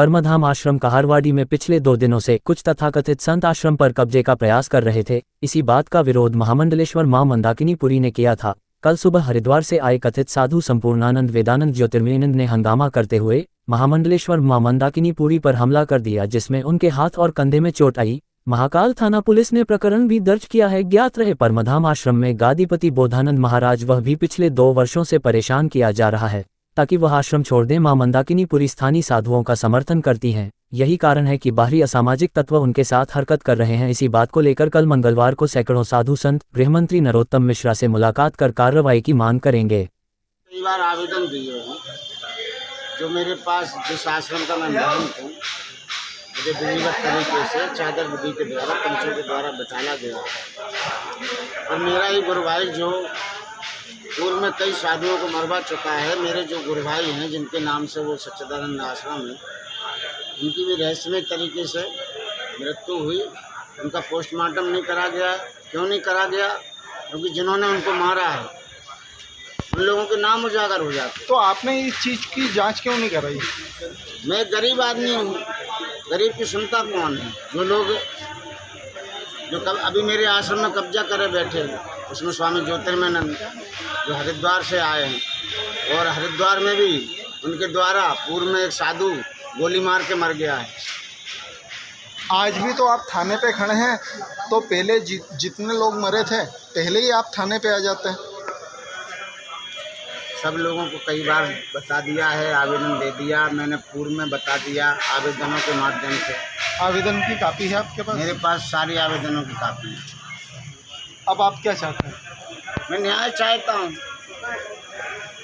परमधाम आश्रम कहारवाड़ी में पिछले 2 दिनों से कुछ तथाकथित संत आश्रम पर कब्जे का प्रयास कर रहे थे। इसी बात का विरोध महामंडलेश्वर मां मंदाकिनी पुरी ने किया था। कल सुबह हरिद्वार से आए कथित साधु संपूर्णानंद वेदानंद ज्योतिर्मयानंद ने हंगामा करते हुए महामंडलेश्वर मां मंदाकिनी पुरी पर हमला कर दिया, जिसमें उनके हाथ और कंधे में चोट आई। महाकाल थाना पुलिस ने प्रकरण भी दर्ज किया है। ज्ञात रहे परमधाम आश्रम में गादीपति बोधानंद महाराज वह भी पिछले 2 वर्षों से परेशान किया जा रहा है ताकि वह आश्रम छोड़ दें। मां मंदाकिनी पुरी स्थानीय साधुओं का समर्थन करती हैं। यही कारण है कि बाहरी असामाजिक तत्व उनके साथ हरकत कर रहे हैं। इसी बात को लेकर कल मंगलवार को सैकड़ों साधु संत गृहमंत्री नरोत्तम मिश्रा से मुलाकात कर कार्रवाई की मांग करेंगे। कई बार आवेदन दिए हैं, जो मेरे पास जिस आश्रम का मैं महंत हूँ, मुझे विधिवत तरीके से चादर विधि के द्वारा पंचों के द्वारा बैठाला गया है। और मेरा ही गुरु भाई जो पूर्व में कई साधुओं को मरवा चुका है, मेरे जो गुरु भाई हैं जिनके नाम से वो सच्चिदानंद आश्रम है, उनकी भी रहस्यमय तरीके से मृत्यु हुई। उनका पोस्टमार्टम नहीं करा गया। क्यों नहीं करा गया? क्योंकि जिन्होंने उनको मारा है उन लोगों के नाम उजागर हो जाते। तो आपने इस चीज़ की जांच क्यों नहीं कराई? मैं गरीब आदमी हूँ, गरीब की सुनता कौन है? जो लोग जो अभी मेरे आश्रम में कब्जा करे बैठे, उसमें स्वामी ज्योतिर्मयानंद जो हरिद्वार से आए हैं, और हरिद्वार में भी उनके द्वारा पूर्व में एक साधु गोली मार के मर गया है। आज भी तो आप थाने पे खड़े हैं, तो पहले जितने लोग मरे थे पहले ही आप थाने पे आ जाते हैं। सब लोगों को कई बार बता दिया है, आवेदन दे दिया, मैंने पूर्व में बता दिया आवेदनों के माध्यम से। आवेदन की कापी है आपके पास? मेरे पास सारी आवेदनों की कापी है। अब आप क्या चाहते हैं? मैं न्याय चाहता हूँ।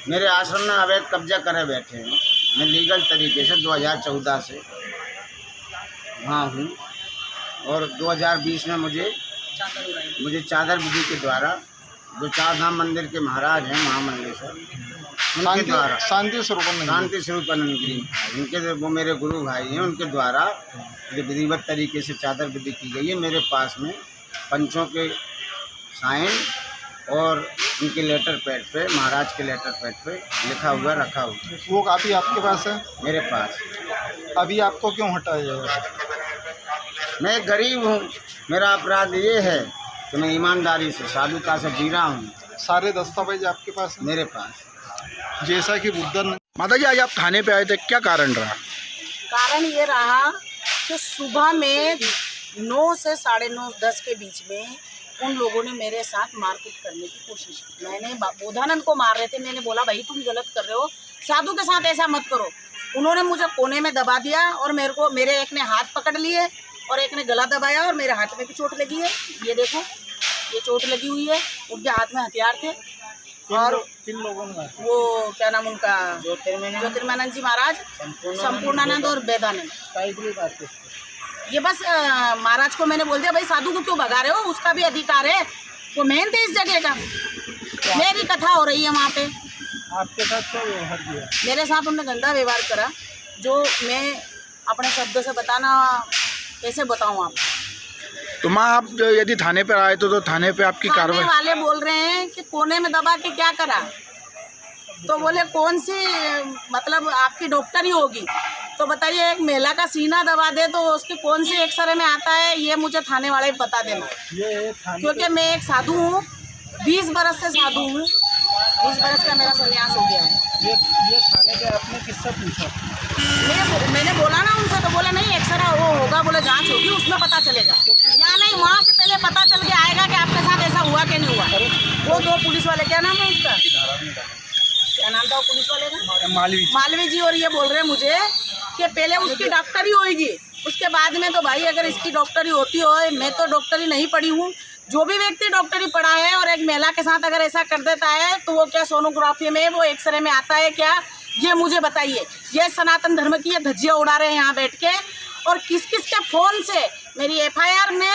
मेरे आश्रम में अवैध कब्जा करे बैठे हैं। मैं लीगल तरीके से 2014 से वहाँ हूँ, और 2020 में मुझे चादर विधि के द्वारा जो 4 धाम मंदिर के महाराज हैं महामंडलेश्वर, उनके द्वारा शांति स्वरूपानंद गिरी, उनके वो मेरे गुरु भाई हैं, उनके द्वारा जो विधिवत तरीके से चादर विधि की गई है। मेरे पास में पंचों के साइन और उनके लेटर पैड पे, महाराज के लेटर पैड पे लिखा हुआ रखा हुआ। वो कापी आपके पास है? मेरे पास। अभी आपको क्यों हटाया जाएगा? मैं गरीब हूँ। मेरा अपराध ये है कि मैं ईमानदारी से साधुता से जी रहा हूँ। सारे दस्तावेज आपके पास है? मेरे पास। जैसा कि बुद्धन। माता जी, आज आप थाने पे आए थे, क्या कारण रहा? कारण ये रहा कि सुबह में 9 से 9:30 10 के बीच में उन लोगों ने मेरे साथ मारपीट करने की कोशिश की। मैंने बोधानंद को मार रहे थे, मैंने बोला भाई तुम गलत कर रहे हो, साधु के साथ ऐसा मत करो। उन्होंने मुझे कोने में दबा दिया और मेरे एक ने हाथ पकड़ लिए और एक ने गला दबाया, और मेरे हाथ में भी चोट लगी है। ये देखो, ये चोट लगी हुई है। उनके हाथ में हथियार थे। और किन लोगों ने? वो क्या नाम उनका, ज्योतिर्मयानंद जी महाराज, संपूर्णानंद और वेदानंद। ये बस महाराज को मैंने बोल दिया भाई साधु को क्यों भगा रहे हो, उसका भी अधिकार है, वो मेहनत है इस जगह का। मेरी कथा हो रही है वहाँ पे। आपके साथ क्या व्यवहार किया? मेरे साथ उन्होंने गंदा व्यवहार करा, जो मैं अपने शब्दों से बताना कैसे बताऊँ आप। तो माँ, आप यदि थाने पर आए तो थाने पे आपकी कार्रवाई? वाले बोल रहे हैं कि कोने में दबा के क्या करा, तो बोले कौन सी मतलब आपकी डॉक्टरी होगी, तो बताइए एक महिला का सीना दबा दे तो उसकी कौन सी एक्सरे में आता है, ये मुझे थाने वाले बता देना। क्योंकि मैं एक साधु हूँ, 20 बरस से साधु हूँ, 20 बरस का मेरा संन्यास हो गया है। ये थाने पे आपने किससे पूछा? मैंने बोला ना उनसे, तो बोला नहीं एक्सरा वो होगा, बोले जांच होगी उसमें पता चलेगा। या नहीं, वहाँ से पहले पता चल के आएगा कि आपके साथ ऐसा हुआ कि नहीं हुआ। वो 2 पुलिस वाले, क्या नाम है उसका, क्या नाम था पुलिस वाले का? मालवी जी। और ये बोल रहे हैं मुझे कि पहले उसकी डॉक्टरी होगी, उसके बाद में। तो भाई अगर इसकी डॉक्टरी होती हो, मैं तो डॉक्टरी नहीं पढ़ी हूँ। जो भी व्यक्ति डॉक्टरी पढ़ा है और एक महिला के साथ अगर ऐसा कर देता है, तो वो क्या सोनोग्राफी में वो एक्सरे में आता है क्या, ये मुझे बताइए। ये सनातन धर्म की ये धज्जियाँ उड़ा रहे हैं यहाँ बैठ के। और किस किस के फ़ोन से मेरी FIR ने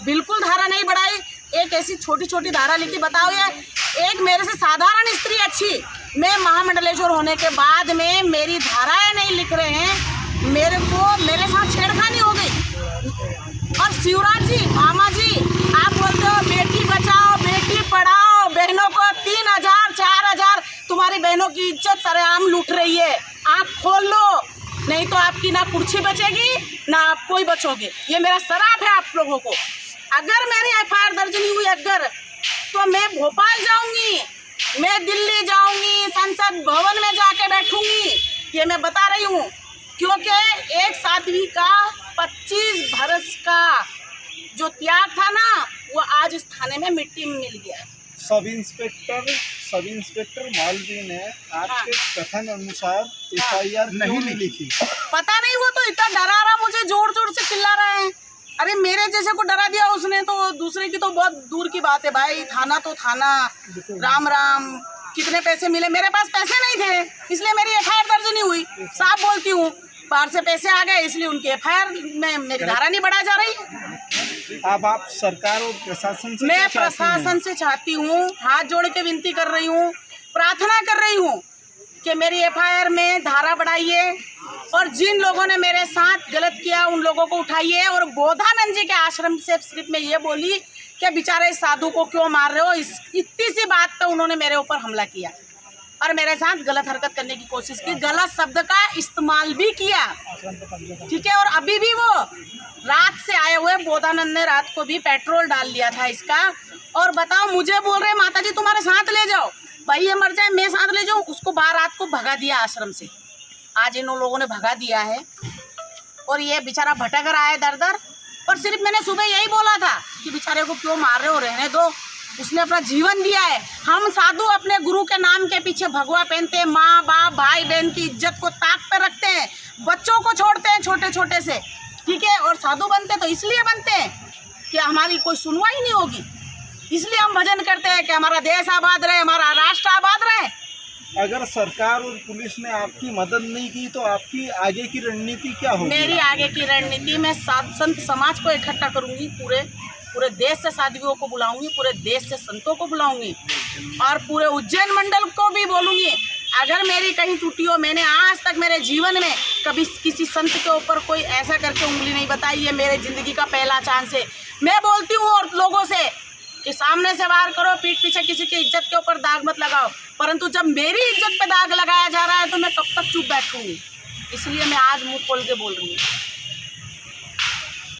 बिल्कुल धारा नहीं बढ़ाई, एक ऐसी छोटी छोटी धारा लिखी। बताओ, ये एक मेरे से साधारण स्त्री अच्छी, मैं महामंडलेश्वर होने के बाद में मेरी धाराएं नहीं लिख रहे हैं, मेरे साथ छेड़खानी हो गई। और शिवराज जी, मामा जी, आप बोलते हो बेटी बचाओ बेटी पढ़ाओ, बहनों को 3000 4000, तुम्हारी बहनों की इज्जत सरेआम लूट रही है। आप खोल लो, नहीं तो आपकी ना कुर्सी बचेगी ना आप कोई बचोगे। ये मेरा शराप है आप लोगों को। अगर मेरी एफआईआर दर्ज नहीं हुई अगर, तो मैं भोपाल जाऊंगी, मैं दिल्ली जाऊंगी, संसद भवन में जाके बैठूंगी, ये मैं बता रही हूँ। क्योंकि एक साध्वी का 25 बरस का जो त्याग था ना, वो आज इस थाने में मिट्टी में मिल गया। सब इंस्पेक्टर मालवी ने आपके कथन अनुसार एफआईआर नहीं लिखी। पता नहीं, वो तो इतना डरा रहा, मुझे जोर जोर से चिल्ला रहे हैं। अरे मेरे जैसे को डरा दिया उसने, तो दूसरे की तो बहुत दूर की बात है भाई। थाना तो थाना, राम राम। कितने पैसे मिले? मेरे पास पैसे नहीं थे, इसलिए मेरी एफआईआर दर्ज नहीं हुई। साफ बोलती हूँ, बाहर से पैसे आ गए इसलिए उनकी एफआईआर में मेरी धारा नहीं बढ़ा जा रही। अब आप सरकार और प्रशासन से मैं प्रशासन से चाहती हूँ, हाथ जोड़ के विनती कर रही हूँ, प्रार्थना कर रही हूँ कि मेरी एफआईआर में धारा बढ़ाइए और जिन लोगों ने मेरे साथ गलत किया उन लोगों को उठाइए। और बोधानंद जी के आश्रम से सिर्फ मैं ये बोली कि बेचारे इस साधु को क्यों मार रहे हो, इतनी सी बात पे उन्होंने मेरे ऊपर हमला किया और मेरे साथ गलत हरकत करने की कोशिश की, गलत शब्द का इस्तेमाल भी किया। ठीक है, और अभी भी वो रात से आए हुए बोधानंद ने रात को भी पेट्रोल डाल लिया था इसका। और बताओ, मुझे बोल रहे माता जी तुम्हारे साथ ले जाओ, भाई ये मर जाए मैं साथ ले जाऊँ। उसको बाहर रात को भगा दिया आश्रम से, आज इन लोगों ने भगा दिया है और ये बेचारा भटक रहा है दर दर। और सिर्फ मैंने सुबह यही बोला था कि बेचारे को क्यों मार रहे हो, रहने दो, उसने अपना जीवन दिया है। हम साधु अपने गुरु के नाम के पीछे भगवा पहनते हैं, माँ बाप भाई बहन की इज्जत को ताक पे रखते हैं, बच्चों को छोड़ते हैं छोटे छोटे से। ठीक है, और साधु बनते तो इसलिए बनते हैं कि हमारी कोई सुनवाई नहीं होगी, इसलिए हम भजन करते हैं कि हमारा देश आबाद रहे, हमारा राष्ट्र आबाद रहे। अगर सरकार और पुलिस ने आपकी मदद नहीं की तो आपकी आगे की रणनीति क्या होगी? मेरी आगे की रणनीति, मैं संत समाज को इकट्ठा करूंगी, पूरे देश से साधुओं को बुलाऊंगी, पूरे देश से संतों को बुलाऊंगी और पूरे उज्जैन मंडल को भी बोलूंगी। अगर मेरी कहीं त्रुटि हो, मैंने आज तक मेरे जीवन में कभी किसी संत के ऊपर कोई ऐसा करके उंगली नहीं बताई, ये मेरे जिंदगी का पहला चांस है। मैं बोलती हूँ और लोगों से कि सामने से वार करो, पीठ पीछे किसी की इज्जत के ऊपर दाग मत लगाओ, परंतु जब मेरी इज्जत पे दाग लगाया जा रहा है तो मैं कब तक चुप बैठूंगी। इसलिए मैं आज मुंह खोल के बोल रही हूँ।